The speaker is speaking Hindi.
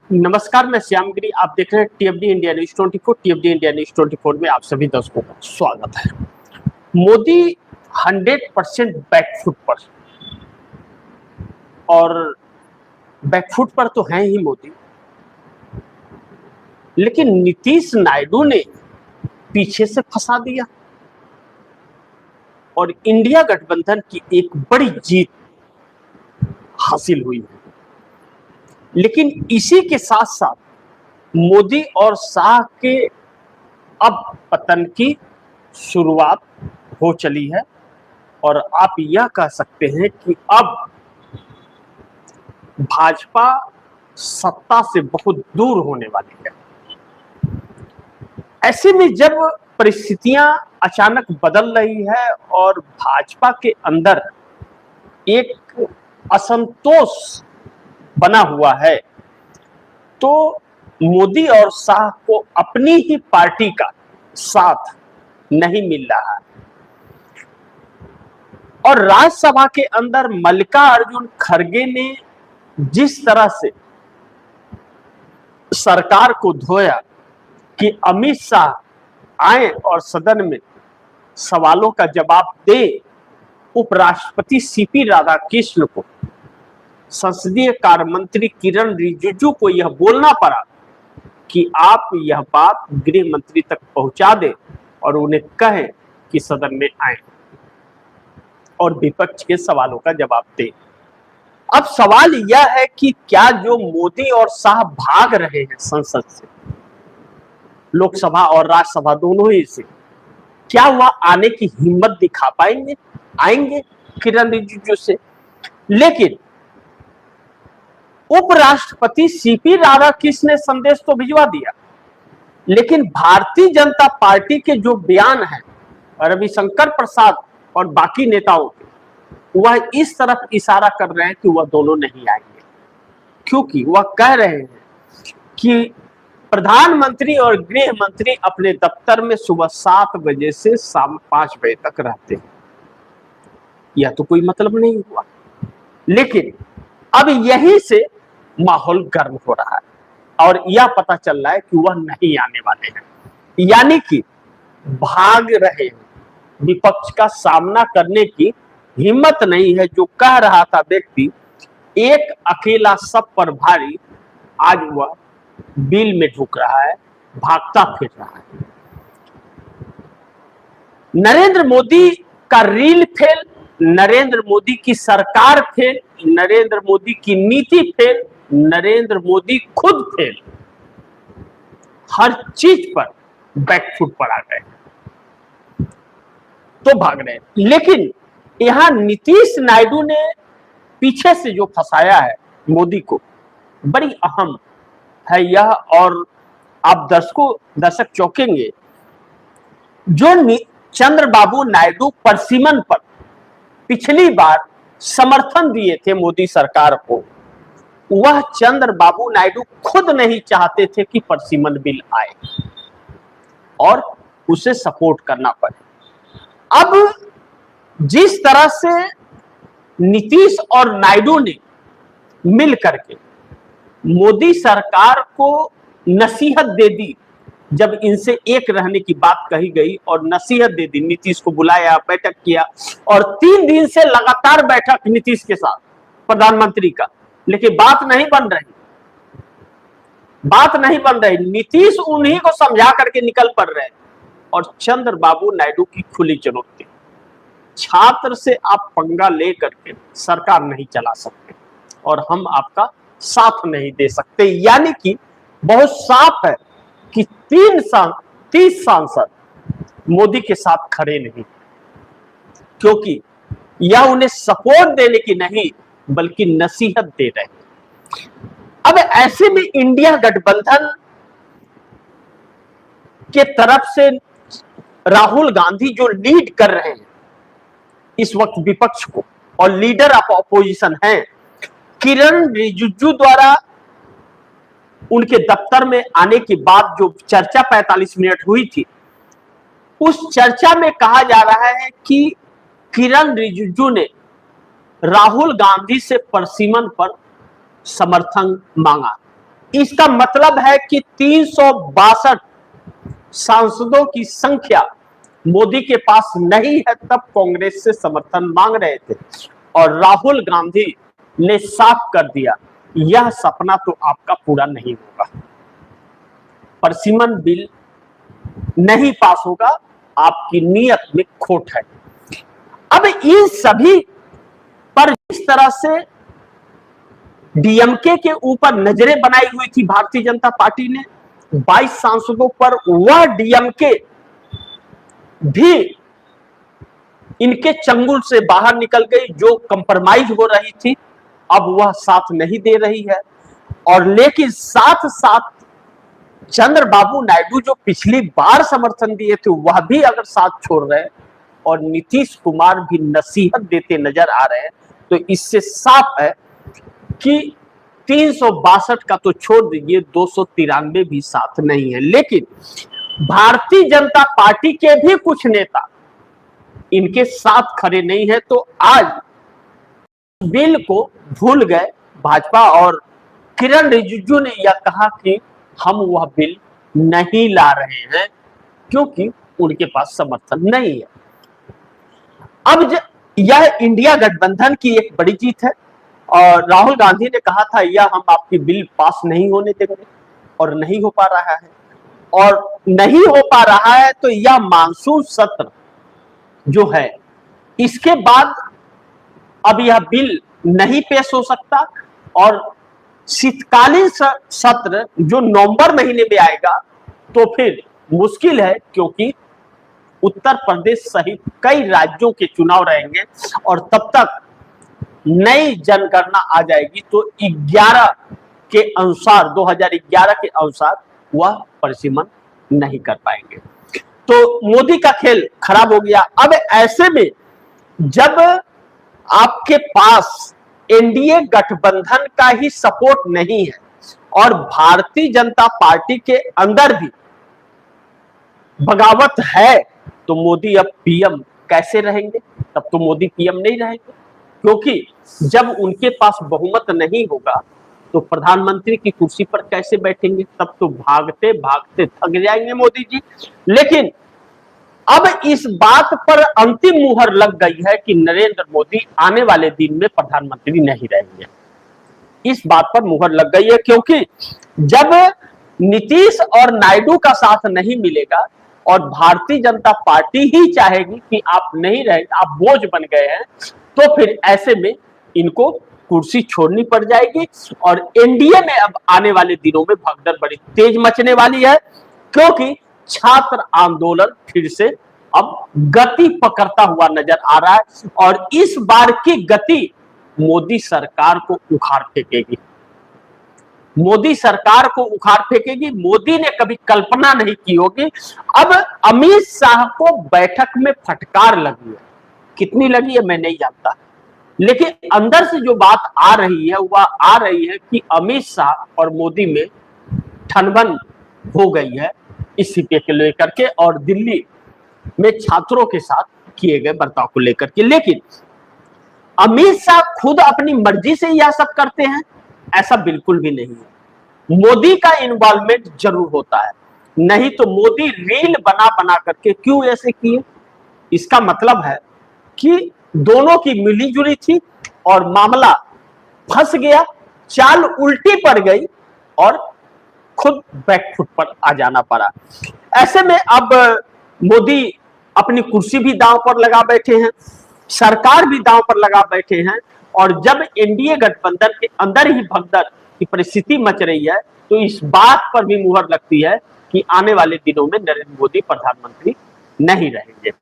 नमस्कार, मैं श्यामगिरी। आप देख रहे हैं टीएफडी इंडिया न्यूज 24। टीएफडी इंडिया न्यूज 24 में आप सभी दर्शकों का स्वागत है। मोदी 100% बैकफुट पर, और बैकफुट पर तो हैं ही मोदी, लेकिन नीतीश नायडू ने पीछे से फंसा दिया और इंडिया गठबंधन की एक बड़ी जीत हासिल हुई है। लेकिन इसी के साथ साथ मोदी और शाह के अब पतन की शुरुआत हो चली है और आप यह कह सकते हैं कि अब भाजपा सत्ता से बहुत दूर होने वाली है। ऐसे में जब परिस्थितियां अचानक बदल रही है और भाजपा के अंदर एक असंतोष बना हुआ है, तो मोदी और शाह को अपनी ही पार्टी का साथ नहीं मिल रहा है। और राज्यसभा के अंदर मल्लिकार्जुन खड़गे ने जिस तरह से सरकार को धोया कि अमित शाह आए और सदन में सवालों का जवाब दे, उपराष्ट्रपति सीपी राधाकृष्णन को, संसदीय कार्य मंत्री किरण रिजिजू को यह बोलना पड़ा कि आप यह बात गृह मंत्री तक पहुंचा दें और उन्हें कहें कि सदन में आए और विपक्ष के सवालों का जवाब दें। अब सवाल यह है कि क्या जो मोदी और शाह भाग रहे हैं संसद से, लोकसभा और राज्यसभा दोनों ही से, क्या वह आने की हिम्मत दिखा पाएंगे? आएंगे किरण रिजिजू से। लेकिन उपराष्ट्रपति सीपी राधाकृष्णन ने संदेश तो भिजवा दिया, लेकिन भारतीय जनता पार्टी के जो बयान है रविशंकर प्रसाद और बाकी नेताओं के, वह इस तरफ इशारा कर रहे हैं कि वह दोनों नहीं आएंगे, क्योंकि वह कह रहे हैं कि प्रधानमंत्री और गृह मंत्री अपने दफ्तर में सुबह 7 बजे से शाम 5 बजे तक रहते हैं। यह तो कोई मतलब नहीं हुआ। लेकिन अब यहीं से माहौल गर्म हो रहा है और यह पता चल रहा है कि वह नहीं आने वाले हैं, यानी कि भाग रहे हैं। विपक्ष का सामना करने की हिम्मत नहीं है। जो कह रहा था व्यक्ति एक अकेला सब पर भारी, आज वह बिल में ढुक रहा है, भागता फिर रहा है। नरेंद्र मोदी का रील फेल, नरेंद्र मोदी की सरकार फेल, नरेंद्र मोदी की नीति फेल, नरेंद्र मोदी खुद फेल, हर चीज पर बैकफुट पर आ गए तो भाग रहे। लेकिन यहां नीतीश नायडू ने पीछे से जो फंसाया है मोदी को, बड़ी अहम है यह, और आप दर्शक चौंकेंगे। जो चंद्रबाबू नायडू परसिमन पर पिछली बार समर्थन दिए थे मोदी सरकार को, वह चंद्रबाबू नायडू खुद नहीं चाहते थे कि परसिमन बिल आए और उसे सपोर्ट करना पड़े। अब जिस तरह से नीतीश और नायडू ने मिल करके मोदी सरकार को नसीहत दे दी, जब इनसे एक रहने की बात कही गई और नसीहत दे दी, नीतीश को बुलाया, बैठक किया और 3 दिन से लगातार बैठक नीतीश के साथ प्रधानमंत्री का, लेकिन बात नहीं बन रही। नीतीश उन्हीं को समझा करके निकल पड़ रहे और चंद्रबाबू नायडू की खुली चुनौती, छात्र से आप पंगा ले करके सरकार नहीं चला सकते और हम आपका साथ नहीं दे सकते। यानी कि बहुत साफ है कि 30 सांसद मोदी के साथ खड़े नहीं, क्योंकि यह उन्हें सपोर्ट देने की नहीं बल्कि नसीहत दे रहे हैं। अब ऐसे में इंडिया गठबंधन के तरफ से राहुल गांधी जो लीड कर रहे हैं इस वक्त विपक्ष को, और लीडर ऑफ ऑपोजिशन हैं, किरण रिजिजू द्वारा उनके दफ्तर में आने के बाद जो चर्चा 45 मिनट हुई थी, उस चर्चा में कहा जा रहा है कि किरण रिजिजू ने राहुल गांधी से परसिमन पर समर्थन मांगा इसका मतलब है कि 362 सांसदों की संख्या मोदी के पास नहीं है, तब कांग्रेस से समर्थन मांग रहे थे। और राहुल गांधी ने साफ कर दिया, यह सपना तो आपका पूरा नहीं होगा, परसिमन बिल नहीं पास होगा, आपकी नीयत में खोट है। अब इन सभी पर जिस तरह से डीएमके के ऊपर नजरें बनाई हुई थी भारतीय जनता पार्टी ने 22 सांसदों पर, वह डीएमके भी इनके चंगुल से बाहर निकल गई। जो कंप्रोमाइज हो रही थी अब वह साथ नहीं दे रही है। और लेकिन साथ साथ चंद्रबाबू नायडू जो पिछली बार समर्थन दिए थे वह भी अगर साथ छोड़ रहे हैं और नीतीश कुमार भी नसीहत देते नजर आ रहे हैं, तो इससे साफ है कि 362 का तो छोड़ दीजिए, 293 भी साथ नहीं है। लेकिन भारतीय जनता पार्टी के भी कुछ नेता इनके साथ खड़े नहीं है, तो आज बिल को भूल गए भाजपा। और किरण रिजिजू ने यह कहा कि हम वह बिल नहीं ला रहे हैं क्योंकि उनके पास समर्थन नहीं है। अब यह इंडिया गठबंधन की एक बड़ी जीत है। और राहुल गांधी ने कहा था यह हम आपकी बिल पास नहीं होने देंगे, और नहीं हो पा रहा है। और नहीं हो पा रहा है तो यह मानसून सत्र जो है इसके बाद अब यह बिल नहीं पेश हो सकता। और शीतकालीन सत्र जो नवंबर महीने में आएगा तो फिर मुश्किल है, क्योंकि उत्तर प्रदेश सहित कई राज्यों के चुनाव रहेंगे और तब तक नई जनगणना आ जाएगी। तो 11 के अनुसार 2011 के अनुसार वह परिसीमन नहीं कर पाएंगे, तो मोदी का खेल खराब हो गया। अब ऐसे में जब आपके पास एनडीए गठबंधन का ही सपोर्ट नहीं है और भारतीय जनता पार्टी के अंदर भी बगावत है, तो मोदी अब पीएम कैसे रहेंगे? तब तो मोदी पीएम नहीं रहेंगे, क्योंकि जब उनके पास बहुमत नहीं होगा तो प्रधानमंत्री की कुर्सी पर कैसे बैठेंगे? तब तो भागते भागते थक जाएंगे मोदी जी। लेकिन अब इस बात पर अंतिम मुहर लग गई है कि नरेंद्र मोदी आने वाले दिन में प्रधानमंत्री नहीं रहेंगे। इस बात पर मुहर लग गई है, क्योंकि जब नीतीश और नायडू का साथ नहीं मिलेगा और भारतीय जनता पार्टी ही चाहेगी कि आप नहीं रहे, आप बोझ बन गए हैं, तो फिर ऐसे में इनको कुर्सी छोड़नी पड़ जाएगी। और एनडीए में अब आने वाले दिनों में भगदड़ बड़ी तेज मचने वाली है, क्योंकि छात्र आंदोलन फिर से अब गति पकड़ता हुआ नजर आ रहा है। और इस बार की गति मोदी सरकार को उखाड़ फेंकेगी, मोदी सरकार को उखाड़ फेंकेगी। मोदी ने कभी कल्पना नहीं की होगी। अब अमित शाह को बैठक में फटकार लगी है, कितनी लगी है मैं नहीं जानता, लेकिन अंदर से जो बात आ रही है वह आ रही है कि अमित शाह और मोदी में ठनबन हो गई है इस सीपीए के लेकर के और दिल्ली में छात्रों के साथ किए गए बर्ताव को लेकर के। लेकिन अमित शाह खुद अपनी मर्जी से यह सब करते हैं ऐसा बिल्कुल भी नहीं है। मोदी का इन्वॉल्वमेंट जरूर होता है, नहीं तो मोदी रील बना बना करके क्यों ऐसे किए? इसका मतलब है कि दोनों की मिलीजुली थी और मामला फंस गया, चाल उल्टी पड़ गई और खुद बैकफुट पर आ जाना पड़ा। ऐसे में अब मोदी अपनी कुर्सी भी दांव पर लगा बैठे हैं, सरकार भी दांव पर लगा बैठे हैं। और जब एनडीए गठबंधन के अंदर ही भगदड़ की परिस्थिति मच रही है, तो इस बात पर भी मुहर लगती है कि आने वाले दिनों में नरेंद्र मोदी प्रधानमंत्री नहीं रहेंगे।